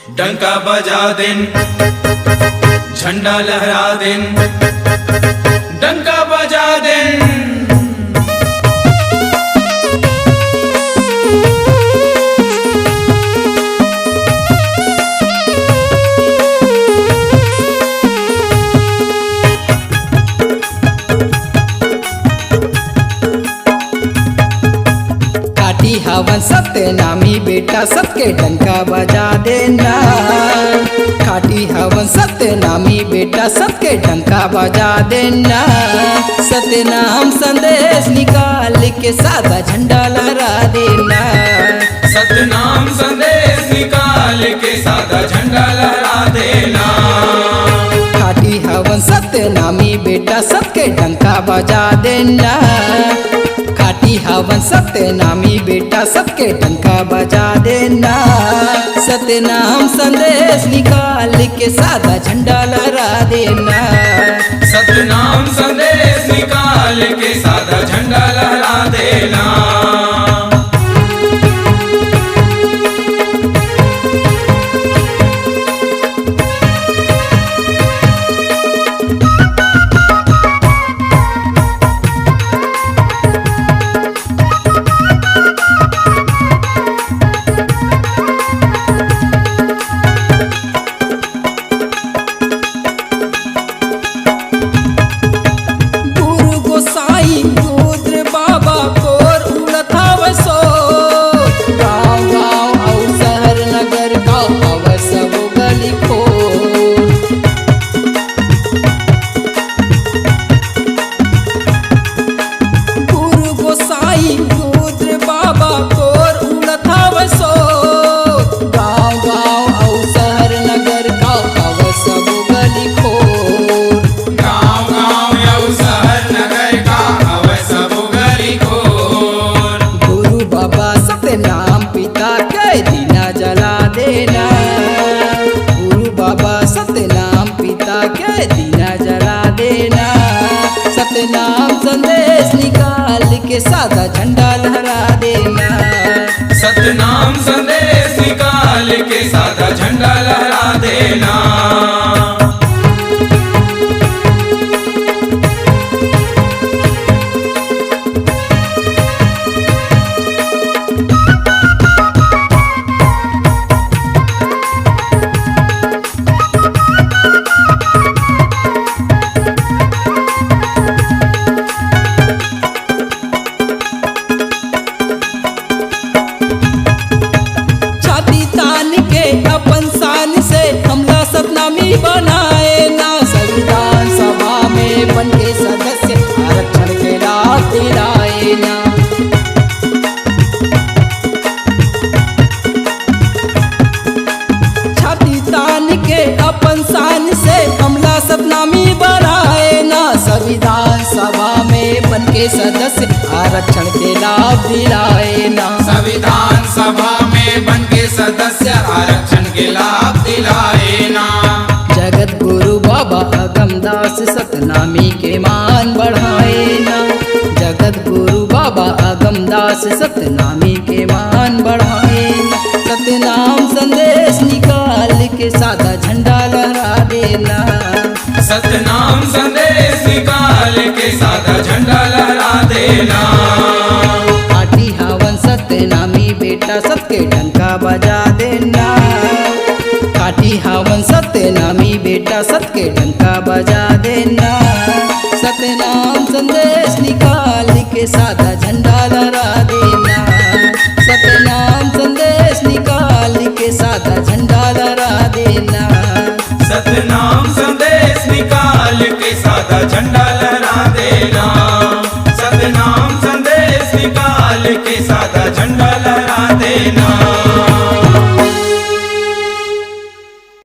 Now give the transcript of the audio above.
डंका बजा देन, झंडा लहरा देन, डंका बजा देन। हवन सत्य नामी बेटा सबके डंका बजा देना। खाटी हवन सत्य नामी बेटा सबके डंका बजा देना। सत्य नाम संदेश निकाल के सादा झंडा लहरा देना। सत्य नाम संदेश निकाल के सादा झंडा लहरा देना। खाटी हवन सत्य नामी बेटा सबके डंका बजा देना। खाटी हवन सत्य नामी बेटा सबके डंका बजा देना। सत्य नाम संदेश निकाल के सादा झंडा लहरा देना। सत्य नाम संदेश निकाल के सादा झंडा लहरा देना। नाम पिता के दीना जला देना। गुरु बाबा सत्य नाम पिता के दीना जला देना। सत्य नाम संदेश निकाल के सादा झंडा लहरा देना। सत्य नाम संदेश निकाल के सादा झंडा लहरा देना। बनाए ना संविधान सभा में बन के सदस्य आरक्षण के लाभ दिलाए ना। छाती तान के अपन शान से हमला सतनामी बनाए ना। संविधान सभा में बन के सदस्य आरक्षण के लाभ दिलाए ना। संविधान सभा में बन के सदस्य आरक्षण के लाभ दिलाए ना। जगत गुरु बाबा अगमदास सतनामी के मान बढ़ाए ना। जगत गुरु बाबा अगमदास सतनामी के मान बढ़ाए ना। सतनाम संदेश निकाल के सादा झंडा लहरा देना। सतनाम संदेश निकाल के सादा झंडा लहरा देना। खाटी हवन सतनामी बेटा सबके डंका बजा देना। खाटी हवन सत्य नामी बेटा सबके डंका बजा देना। सत्य नाम संदेश निकाल के सादा झंडा लहरा देना। सत्य नाम संदेश निकाल के सादा झंडा लहरा देना। सत्य नाम संदेश निकाल के सादा झंडा लहरा देना। सत्य नाम संदेश निकाल के सादा झंडा